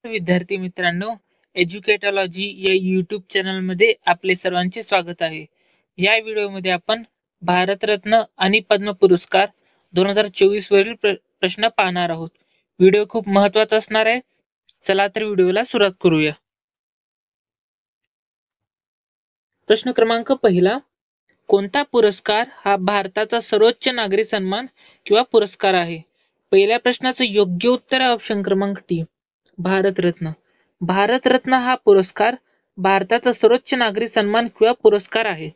विद्यार्थी मित्रांनो, एज्युकेटॉलॉजी या युट्यूब चॅनलमध्ये आपले सर्वांचे स्वागत आहे. या व्हिडिओमध्ये आपण भारतरत्न आणि पद्म पुरस्कार 2024 वरील प्रश्न पाहणार आहोत. व्हिडिओ खूप महत्त्वाचा असणार आहे. चला तर व्हिडिओला सुरुवात करूया. प्रश्न क्रमांक पहिला, कोणता पुरस्कार हा भारताचा सर्वोच्च नागरी सन्मान किंवा पुरस्कार आहे? पहिल्या प्रश्नाचं योग्य उत्तर आहे ऑप्शन क्रमांक टी, भारतरत्न. भारतरत्न हा पुरस्कार भारताचा सर्वोच्च नागरी सन्मान किंवा पुरस्कार आहे.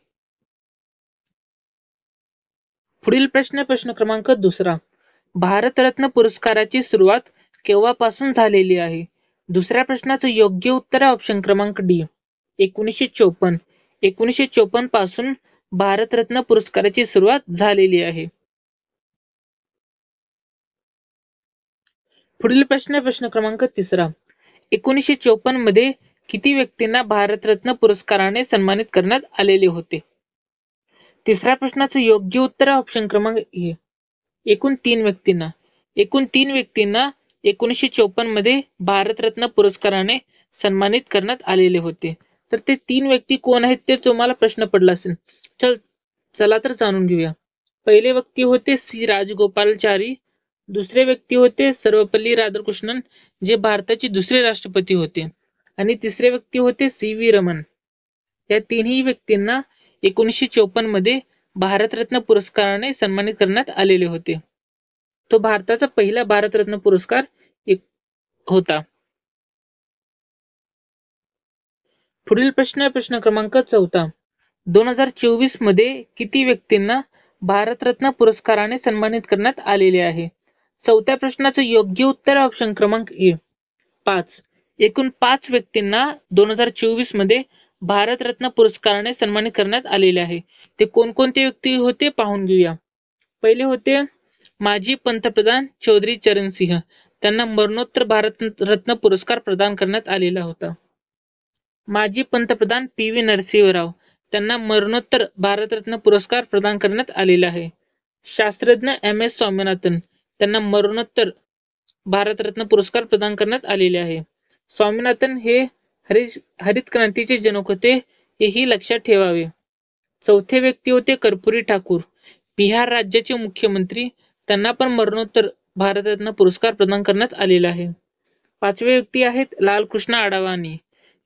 पुढील प्रश्न क्रमांक दुसरा, भारतरत्न पुरस्काराची सुरुवात केव्हापासून झालेली आहे? दुसऱ्या प्रश्नाचं योग्य उत्तर आहे ऑप्शन क्रमांक डी, 1954. 1954 पासून भारतरत्न पुरस्काराची सुरुवात झालेली आहे. पुढील प्रश्न क्रमांक तिसरा, 1954 मध्ये किती व्यक्तींना भारतरत्न पुरस्काराने सन्मानित करण्यात आलेले होते? तिसऱ्या प्रश्नाचं योग्य उत्तर ऑप्शन क्रमांक ए, एकूण 3 व्यक्तींना. एकूण 3 व्यक्तींना 1954 मध्ये भारतरत्न पुरस्काराने सन्मानित करण्यात आलेले होते. तर ते 3 व्यक्ती कोण आहेत ते तुम्हाला प्रश्न पडला असेल. चला तर जाणून घेऊया. पहिले व्यक्ती होते सी राजगोपालाचारी. दुसरे व्यक्ती होते सर्वपल्ली राधाकृष्णन, जे भारताचे दुसरे राष्ट्रपती होते. आणि तिसरे व्यक्ती होते सी व्ही रमन. या तिन्ही व्यक्तींना 1954 मध्ये भारतरत्न पुरस्काराने सन्मानित करण्यात आलेले होते. तो भारताचा पहिला भारतरत्न पुरस्कार होता. पुढील प्रश्न क्रमांक चौथा, 2024 मध्ये किती व्यक्तींना भारतरत्न पुरस्काराने सन्मानित करण्यात आलेले आहे? चौथ्या प्रश्नाचं योग्य उत्तर ऑप्शन क्रमांक ए, 5. एकूण 5 व्यक्तींना 2024 मध्ये भारतरत्न पुरस्काराने सन्मानित करण्यात आलेले आहे. ते कोणकोणते व्यक्ती होते पाहून घेऊया. पहिले होते माजी पंतप्रधान चौधरी चरण सिंह. त्यांना मरणोत्तर भारतरत्न पुरस्कार प्रदान करण्यात आलेला होता. माजी पंतप्रधान पी व्ही नरसिंह राव. त्यांना मरणोत्तर भारतरत्न पुरस्कार प्रदान करण्यात आलेला आहे. शास्त्रज्ञ एम एस स्वामीनाथन. त्यांना मरणोत्तर भारतरत्न पुरस्कार प्रदान करण्यात आलेले आहे. स्वामीनाथन हे हरित क्रांतीचे जनक होते, हेही लक्षात ठेवावे. चौथे व्यक्ती होते कर्पूरी ठाकूर, बिहार राज्याचे मुख्यमंत्री. त्यांना पण मरणोत्तर भारतरत्न पुरस्कार प्रदान करण्यात आलेला आहे. पाचवे व्यक्ती आहेत लालकृष्ण अडवाणी,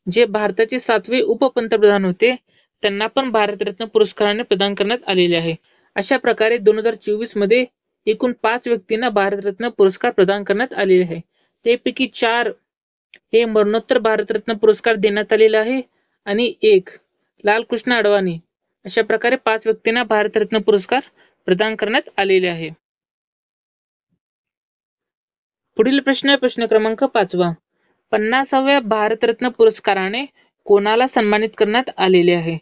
जे भारताचे 7वे उपपंतप्रधान होते. त्यांना पण भारतरत्न पुरस्काराने प्रदान करण्यात आलेले आहे. अशा प्रकारे 2024 मध्ये एकूण 5 व्यक्तींना भारतरत्न पुरस्कार प्रदान करण्यात आलेले आहे. त्यापैकी 4 हे मरणोत्तर भारतरत्न पुरस्कार देण्यात आलेला आहे आणि 1 लालकृष्ण अडवाणी. अशा प्रकारे 5 व्यक्तींना भारतरत्न पुरस्कार प्रदान करण्यात आलेले आहे. पुढील प्रश्न क्रमांक 5वा, 50व्या भारतरत्न पुरस्काराने कोणाला सन्मानित करण्यात आलेले आहे?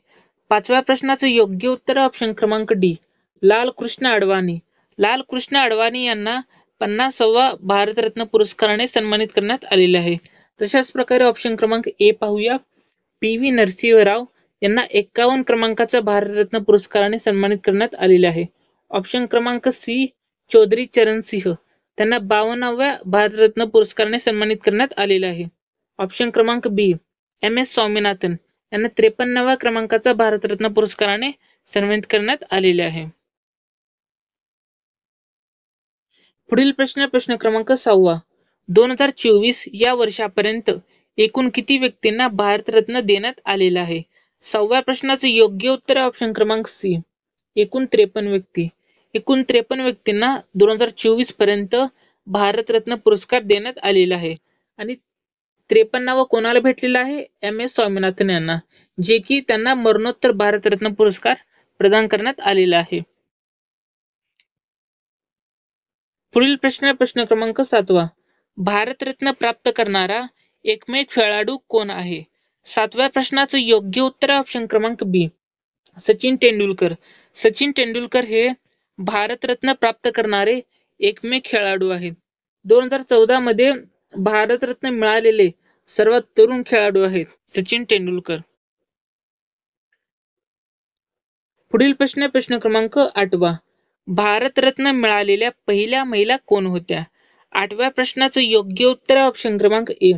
5व्या प्रश्नाचं योग्य उत्तर ऑप्शन क्रमांक डी, लालकृष्ण अडवाणी. लालकृष्ण अडवाणी यांना 50वा भारतरत्न पुरस्काराने सन्मानित करण्यात आलेले आहे. तशाच प्रकारे ऑप्शन क्रमांक ए पाहूया. पी व्ही नरसिंह राव यांना 51 क्रमांकाचा भारतरत्न पुरस्काराने सन्मानित करण्यात आलेले आहे. ऑप्शन क्रमांक सी, चौधरी चरण सिंह. त्यांना 52व्या भारतरत्न पुरस्काराने सन्मानित करण्यात आलेले आहे. ऑप्शन क्रमांक बी, एम एस स्वामीनाथन. यांना 53व्या क्रमांकाचा भारतरत्न पुरस्काराने सन्मानित करण्यात आलेले आहे. पुढील प्रश्न क्रमांक 6वा, 2024 या वर्षापर्यंत एकूण किती व्यक्तींना भारतरत्न देण्यात आलेला आहे? 6व्या प्रश्नाचं योग्य उत्तर ऑप्शन क्रमांक सी, एकूण 53 व्यक्ती. एकूण 53 व्यक्तींना 2024 पर्यंत भारतरत्न पुरस्कार देण्यात आलेला आहे. आणि 53वा कोणाला भेटलेला आहे? एम एस स्वामीनाथन यांना, जे की त्यांना मरणोत्तर भारतरत्न पुरस्कार प्रदान करण्यात आलेला आहे. पुढील प्रश्न क्रमांक 7वा, भारतरत्न प्राप्त करणारा एकमेव खेळाडू कोण आहे? 7व्या प्रश्नाचं योग्य उत्तर ऑप्शन क्रमांक बी, सचिन तेंडुलकर. सचिन तेंडुलकर हे भारतरत्न प्राप्त करणारे एकमेव खेळाडू आहेत. 2014 मध्ये भारतरत्न मिळालेले सर्वात तरुण खेळाडू आहेत सचिन तेंडुलकर. पुढील प्रश्न क्रमांक 8वा, भारतरत्न मिळालेल्या पहिल्या महिला कोण होत्या? 8व्या प्रश्नाचं योग्य उत्तर ऑप्शन क्रमांक ए,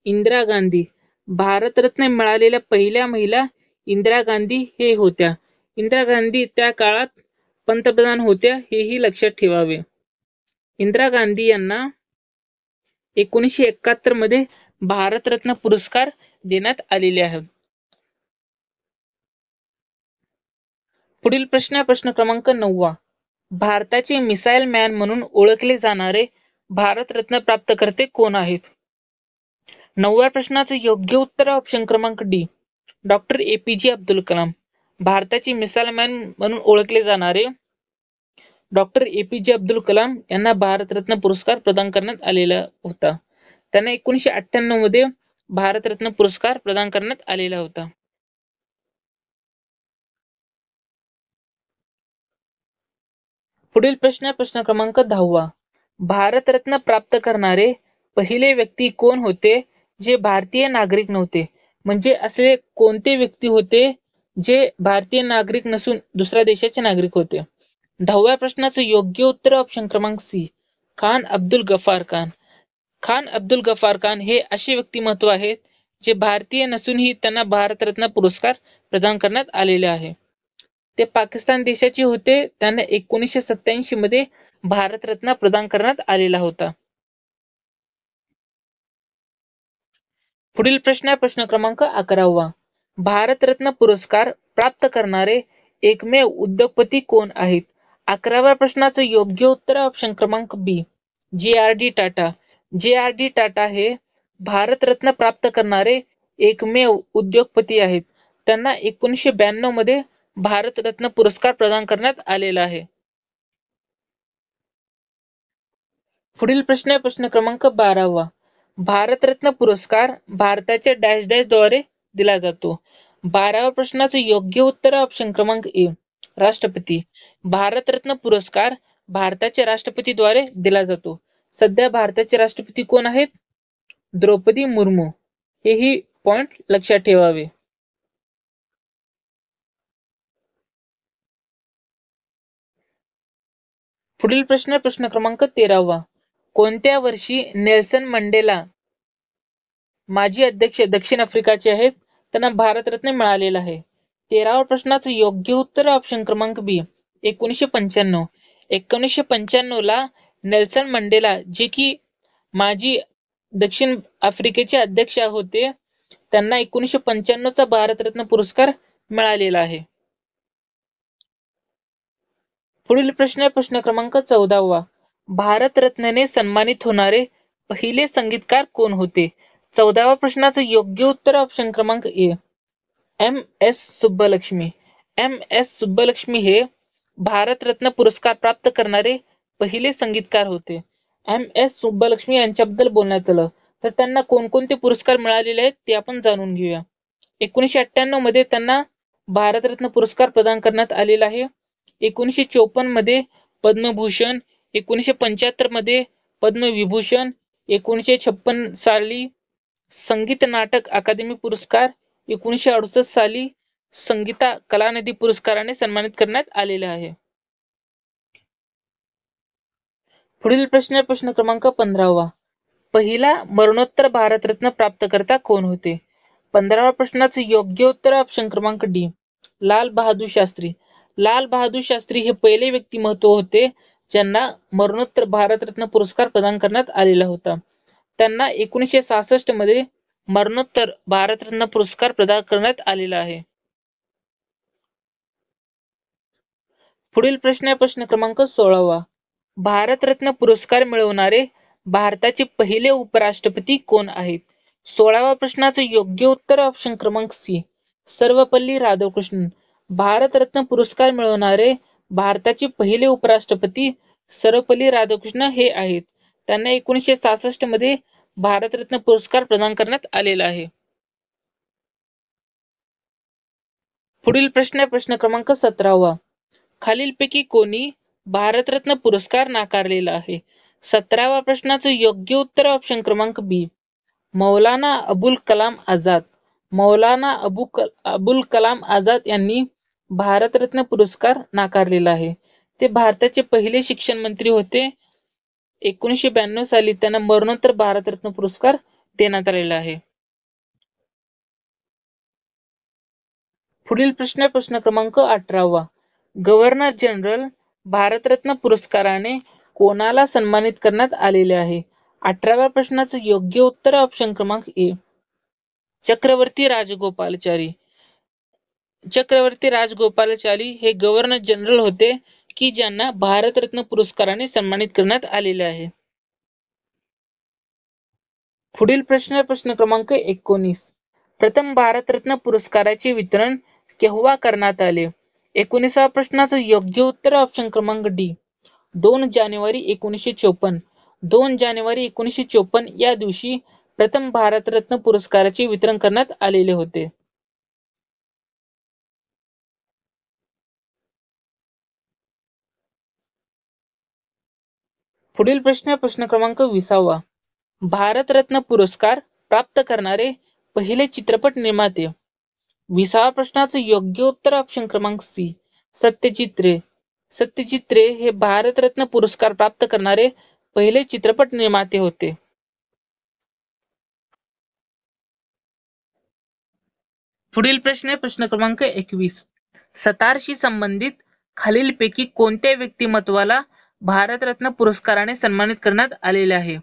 इंदिरा गांधी. भारतरत्न मिळालेल्या पहिल्या महिला इंदिरा गांधी हे होत्या. इंदिरा गांधी त्या काळात पंतप्रधान होत्या, हेही लक्षात ठेवावे. इंदिरा गांधी यांना 1971 मध्ये भारतरत्न पुरस्कार देण्यात आलेले आहेत. पुढील प्रश्न आहे प्रश्न क्रमांक 9. भारताचे मिसाईल मॅन म्हणून ओळखले जाणारे भारतरत्न प्राप्तकर्ते कोण आहेत? 9व्या प्रश्नाचं योग्य उत्तर ऑप्शन क्रमांक D, doctor APJ Abdul Kalam. भारताचे मिसाईल मॅन म्हणून ओळखले जाणारे डॉक्टर APJ अब्दुल कलाम यांना भारतरत्न पुरस्कार प्रदान करण्यात आलेला होता. त्यांना 1998 मध्ये भारतरत्न पुरस्कार प्रदान करण्यात आलेला होता. पुढील प्रश्न आहे प्रश्न क्रमांक 10. भारतरत्न प्राप्त करणारे पहिले व्यक्ती कोण होते जे भारतीय नागरिक नव्हते? म्हणजे असे कोणते व्यक्ती होते जे भारतीय नागरिक नसून दुसऱ्या देशाचे नागरिक होते? 10व्या प्रश्नाचं योग्य उत्तर ऑप्शन क्रमांक सी, खान अब्दुल गफार खान. खान अब्दुल गफार खान हे असे व्यक्तिमत्व आहेत जे भारतीय नसूनही त्यांना भारतरत्न पुरस्कार प्रदान करण्यात आलेले आहे. ते पाकिस्तान देशाचे होते. त्यांना 1987 मध्ये भारतरत्न प्रदान करण्यात आलेला होता. पुढील प्रश्न आहे प्रश्न क्रमांक 11. भारतरत्न पुरस्कार प्राप्त करणारे एकमेव उद्योगपती कोण आहेत? 11व्या प्रश्नाचं योग्य उत्तर ऑप्शन क्रमांक बी, JRD टाटा. JRD टाटा हे भारतरत्न प्राप्त करणारे एकमेव उद्योगपती आहेत. त्यांना 1992 मध्ये भारतरत्न पुरस्कार प्रदान करण्यात आलेला आहे. पुढील प्रश्न आहे प्रश्न क्रमांक 12. भारतरत्न पुरस्कार भारताच्या डॅश डॅश द्वारे दिला जातो. 12व्या प्रश्नाचं योग्य उत्तर ऑप्शन क्रमांक ए, राष्ट्रपती. भारतरत्न पुरस्कार भारताच्या राष्ट्रपतीद्वारे दिला जातो. सध्या भारताचे राष्ट्रपती कोण आहेत? द्रौपदी मुर्मू. हेही पॉइंट लक्षात ठेवावे. पुढील प्रश्न प्रश्न क्रमांक 13. कोणत्या वर्षी नेल्सन मंडेला, माजी अध्यक्ष दक्षिण आफ्रिकाचे आहेत, त्यांना भारतरत्न मिळालेला आहे? 13व्या प्रश्नाचं योग्य उत्तर ऑप्शन क्रमांक बी, 1995. 1995 ला नेल्सन मंडेला, जे की माजी दक्षिण आफ्रिकेचे अध्यक्ष होते, त्यांना 1995 चा भारतरत्न पुरस्कार मिळालेला आहे. पुढील प्रश्न प्रश्न क्रमांक 14. भारतरत्नने सन्मानित होणारे पहिले संगीतकार कोण होते? 14व्या प्रश्नाचं योग्य उत्तर ऑप्शन क्रमांक ए, MS सुब्बलक्ष्मी. MS सुब्बलक्ष्मी हे भारतरत्न पुरस्कार प्राप्त करणारे पहिले संगीतकार होते. MS सुब्बलक्ष्मी यांच्याबद्दल बोलण्यात आलं तर त्यांना कोणकोणते पुरस्कार मिळालेले आहेत ते आपण जाणून घेऊया. 1998 मध्ये त्यांना भारतरत्न पुरस्कार प्रदान करण्यात आलेला आहे. 1954 मध्ये पद्मभूषण, 1975 मध्ये पद्मविभूषण, 1956 साली संगीत नाटक अकादमी पुरस्कार, 1968 साली संगीता कलानिधी पुरस्काराने सन्मानित करण्यात आलेले आहे. पुढील प्रश्न प्रश्न क्रमांक 15. पहिला मरणोत्तर भारतरत्न प्राप्तकर्ता कोण होते? 15व्या प्रश्नाचं योग्य उत्तर ऑप्शन क्रमांक डी, लाल बहादूर शास्त्री. लाल बहादूर शास्त्री हे पहिले व्यक्तिमत्व होते ज्यांना मरणोत्तर भारतरत्न पुरस्कार प्रदान करण्यात आलेला होता. त्यांना 1966 मध्ये मरणोत्तर भारतरत्न पुरस्कार प्रदान करण्यात आलेला आहे. पुढील प्रश्न प्रश्न क्रमांक 16. भारतरत्न पुरस्कार मिळवणारे भारताचे पहिले उपराष्ट्रपती कोण आहेत? 16व्या प्रश्नाचं योग्य उत्तर ऑप्शन क्रमांक सी, सर्वपल्ली राधाकृष्णन. भारतरत्न पुरस्कार मिळवणारे भारताचे पहिले उपराष्ट्रपती सर्वपल्ली राधाकृष्णन हे आहेत. त्यांना 1966 मध्ये भारतरत्न पुरस्कार प्रदान करण्यात आलेला आहे. पुढील प्रश्न प्रश्न क्रमांक 17. खालीलपैकी कोणी भारतरत्न पुरस्कार नाकारलेला आहे? 17व्या प्रश्नाचं योग्य उत्तर ऑप्शन क्रमांक बी, मौलाना अबुल कलाम आझाद. मौलाना अबुल कलाम आझाद यांनी भारतरत्न पुरस्कार नाकारलेला आहे. ते भारताचे पहिले शिक्षण मंत्री होते. 1992 साली त्यांना मरणोत्तर भारतरत्न पुरस्कार देण्यात आलेला आहे. पुढील प्रश्न क्रमांक 18. गव्हर्नर जनरल भारतरत्न पुरस्काराने कोणाला सन्मानित करण्यात आलेले आहे? 18व्या प्रश्नाचं योग्य उत्तर ऑप्शन क्रमांक ए, चक्रवर्ती राजगोपालाचारी. चक्रवर्ती राजगोपालाचारी हे गव्हर्नर जनरल होते की ज्यांना भारतरत्न पुरस्काराने सन्मानित करण्यात आलेले आहे. पुढील प्रश्न क्रमांक 19. प्रथम भारतरत्न पुरस्काराचे वितरण केव्हा करण्यात आले? 19व्या प्रश्नाचं योग्य उत्तर ऑप्शन क्रमांक डी, 2 जानेवारी 1954. 2 जानेवारी 1954 या दिवशी प्रथम भारतरत्न पुरस्काराचे वितरण करण्यात आलेले होते. पुढील प्रश्न क्रमांक 20. भारतरत्न पुरस्कार प्राप्त करणारे पहिले चित्रपट निर्माते. 20व्या प्रश्नाचं योग्य उत्तर ऑप्शन क्रमांक सी, सत्यजित रे. सत्यजित रे हे भारतरत्न पुरस्कार प्राप्त करणारे पहिले चित्रपट निर्माते होते. पुढील प्रश्न क्रमांक 21. सतारशी संबंधित खालीलपैकी कोणत्या व्यक्तिमत्वाला भारतरत्न पुरस्काराने सन्मानित करण्यात आलेले आहे?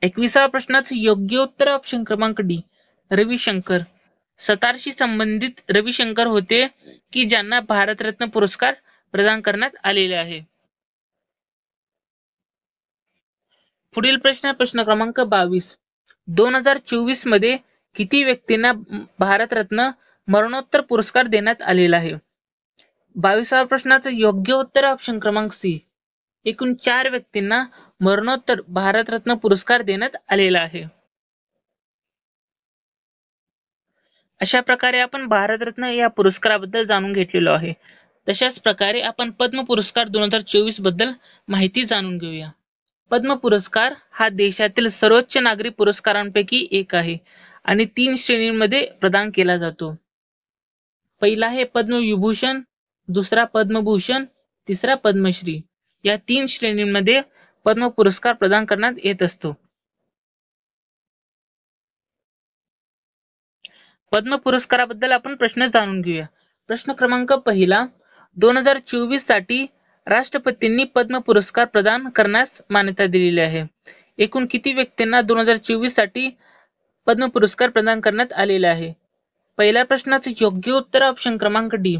21व्या प्रश्नाचं योग्य उत्तर ऑप्शन क्रमांक डी, रविशंकर. सतारशी संबंधित रविशंकर होते की ज्यांना भारतरत्न पुरस्कार प्रदान करण्यात आलेले आहे. पुढील प्रश्न क्रमांक 22. 2024 मध्ये किती व्यक्तींना भारतरत्न मरणोत्तर पुरस्कार देण्यात आलेला आहे? 22व्या प्रश्नाचं योग्य उत्तर ऑप्शन क्रमांक सी, एकूण 4 व्यक्तींना मरणोत्तर भारतरत्न पुरस्कार देण्यात आलेला आहे. अशा प्रकारे आपण भारतरत्न या पुरस्काराबद्दल जाणून घेतलेलो आहे. तशाच प्रकारे आपण पद्म पुरस्कार 2024 बद्दल माहिती जाणून घेऊया. पद्म पुरस्कार हा देशातील सर्वोच्च नागरी पुरस्कारांपैकी एक आहे आणि 3 श्रेणींमध्ये प्रदान केला जातो. पहिला आहे पद्मविभूषण, दुसरा पद्मभूषण, तिसरा पद्मश्री. या 3 श्रेणींमध्ये पद्म पुरस्कार प्रदान करण्यात येत असतो. पद्म पुरस्काराबद्दल आपण प्रश्न जाणून घेऊया. प्रश्न क्रमांक 1. 2024 साठी राष्ट्रपतींनी पद्म पुरस्कार प्रदान करण्यास मान्यता दिलेली आहे. एकूण किती व्यक्तींना 2024 साठी पद्म पुरस्कार प्रदान करण्यात आलेले आहे? पहिल्या प्रश्नाचे योग्य उत्तर ऑप्शन क्रमांक डी,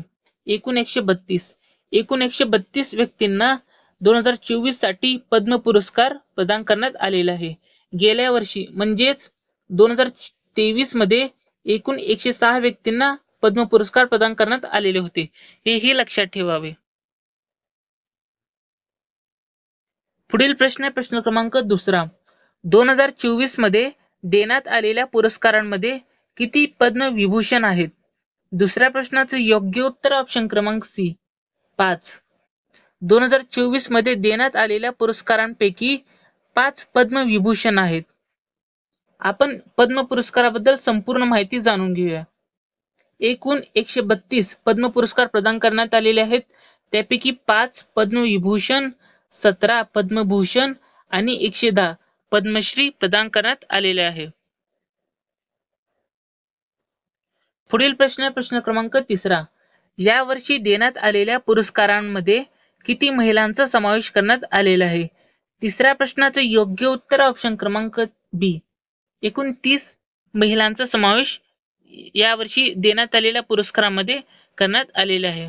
एकूण 132. एकूण 132 व्यक्तींना 2024 साठी पद्म पुरस्कार प्रदान करण्यात आलेला आहे. गेल्या वर्षी म्हणजेच 2023 मध्ये एकूण 106 व्यक्तींना पद्म पुरस्कार प्रदान करण्यात आलेले होते. हेही लक्षात ठेवावे. पुढील प्रश्न क्रमांक 2. 2024 मध्ये देण्यात आलेल्या पुरस्कारांमध्ये किती पद्मविभूषण आहेत? दुसऱ्या प्रश्नाचं योग्य उत्तर ऑप्शन क्रमांक सी, 5. 2024 मध्ये देण्यात आलेल्या पुरस्कारांपैकी 5 पद्मविभूषण आहेत. आपण पद्म पुरस्काराबद्दल संपूर्ण माहिती जाणून घेऊया. एकूण 132 पद्म पुरस्कार प्रदान करण्यात आलेले आहेत. त्यापैकी 5 पद्मविभूषण, 17 पद्मभूषण आणि 110 पद्मश्री प्रदान करण्यात आलेले आहे. पुढील प्रश्न क्रमांक 3. या वर्षी देण्यात आलेल्या पुरस्कारांमध्ये किती महिलांचा समावेश करण्यात आलेला आहे? तिसऱ्या प्रश्नाचं योग्य उत्तर ऑप्शन क्रमांक बी, एकूण 30 महिलांचा समावेश यावर्षी देण्यात आलेल्या पुरस्कारामध्ये करण्यात आलेला आहे.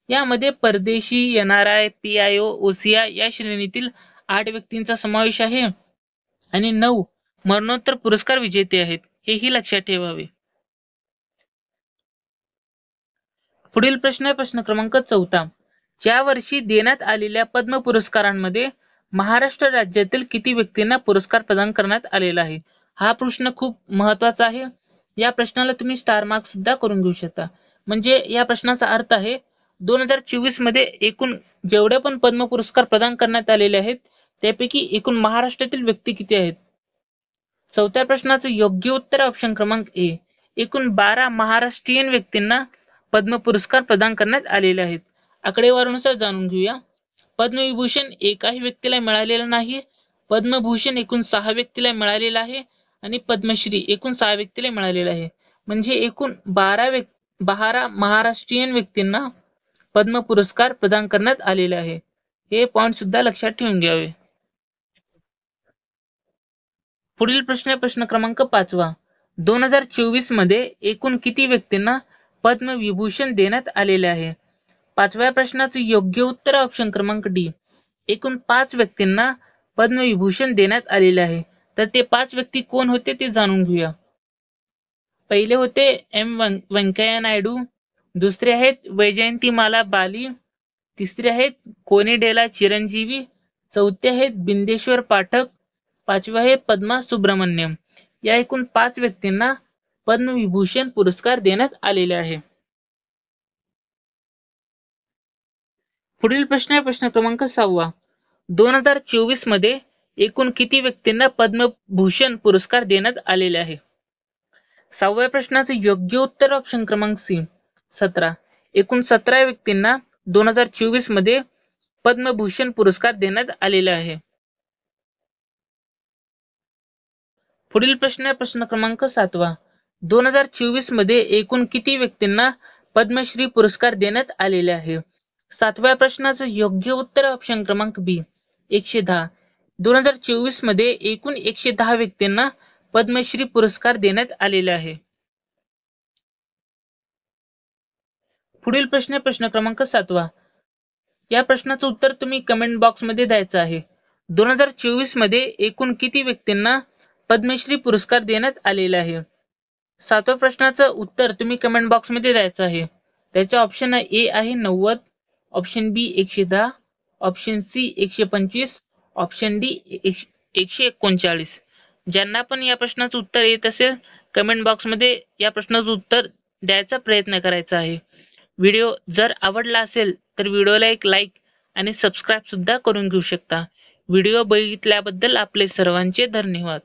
यामध्ये परदेशी, NRI, PIO, OCI या श्रेणीतील 8 व्यक्तींचा समावेश आहे आणि 9 मरणोत्तर पुरस्कार विजेते आहेत. हेही लक्षात ठेवावे. पुढील प्रश्न क्रमांक 4. ज्या वर्षी देण्यात आलेल्या पद्म पुरस्कारांमध्ये महाराष्ट्र राज्यातील किती व्यक्तींना पुरस्कार प्रदान करण्यात आलेला आहे? हा प्रश्न खूप महत्वाचा आहे. या प्रश्नाला तुम्ही स्टार मार्क सुद्धा करून घेऊ शकता. म्हणजे या प्रश्नाचा अर्थ आहे 2024 मध्ये एकूण जेवढे पण पद्म पुरस्कार प्रदान करण्यात आलेले आहेत त्यापैकी एकूण महाराष्ट्रातील व्यक्ती किती आहेत? चौथ्या प्रश्नाचं योग्य उत्तर ऑप्शन क्रमांक ए, एकूण 12 महाराष्ट्रीयन व्यक्तींना पद्म पुरस्कार प्रदान करण्यात आलेले आहेत. आकडेवारीनुसार जाणून घेऊया. पद्मविभूषण एकाही व्यक्तीला मिळालेला नाही. पद्मभूषण एकूण 6 व्यक्तीला मिळालेला आहे आणि पद्मश्री एकूण 6 व्यक्तीला मिळालेला आहे. म्हणजे एकूण 12 महाराष्ट्रीयन व्यक्तींना पद्म पुरस्कार प्रदान करण्यात आलेले आहे. हे पॉइंट सुद्धा लक्षात ठेवून घ्यावे. पुढील प्रश्न क्रमांक 5. 2024 मध्ये एकूण किती व्यक्तींना पद्मविभूषण देण्यात आलेले आहे? 5व्या प्रश्नाचं योग्य उत्तर ऑप्शन क्रमांक डी. एकूण 5 व्यक्तींना पद्मविभूषण देण्यात आलेले आहे. तर ते 5 व्यक्ती कोण होते ते जाणून घेऊया. पहिले होते व्यंकय्या नायडू, दुसरे आहेत वैजयंतीमाला बाली, तिसरे आहेत कोनिडेला चिरंजीवी, चौथे आहेत बिंदेश्वर पाठक, पाचवे आहे पद्मा सुब्रमण्यम. या एकूण 5 व्यक्तींना पद्मविभूषण पुरस्कार देण्यात आलेले आहे. पुढील प्रश्न क्रमांक 6. 2024 मध्ये एकूण किती व्यक्तींना पद्मभूषण पुरस्कार देण्यात आलेले आहे? 6व्या प्रश्नाचं योग्य उत्तर ऑप्शन क्रमांक सी 17. एकूण 17 व्यक्तींना 2024 मध्ये पद्मभूषण पुरस्कार देण्यात आलेला आहे. पुढील प्रश्न क्रमांक 7. 2024 मध्ये एकूण किती व्यक्तींना पद्मश्री पुरस्कार देण्यात आलेले आहे? 7व्या प्रश्नाचं योग्य उत्तर ऑप्शन क्रमांक बी 110. 2024 मध्ये एकूण 110 व्यक्तींना पद्मश्री पुरस्कार देण्यात आलेले आहे. पुढील प्रश्न क्रमांक 7. या प्रश्नाचं उत्तर तुम्ही कमेंट बॉक्स मध्ये द्यायचं आहे. 2024 मध्ये एकूण किती व्यक्तींना पद्मश्री पुरस्कार देण्यात आलेला आहे? 7व्या प्रश्नाचं उत्तर तुम्ही कमेंट बॉक्स मध्ये द्यायचं आहे. त्याचे ऑप्शन ए आहे 90, ऑप्शन बी 110, ऑप्शन सी 125, ऑप्शन डी 139. ज्यांना पण या प्रश्नाचं उत्तर येत असेल कमेंट बॉक्स मध्ये या प्रश्नाचं उत्तर द्यायचा प्रयत्न करायचा आहे. व्हिडिओ जर आवडला असेल तर व्हिडिओला एक लाईक आणि सबस्क्राईब सुद्धा करून घेऊ शकता. व्हिडिओ बघितल्याबद्दल आपले सर्वांचे धन्यवाद.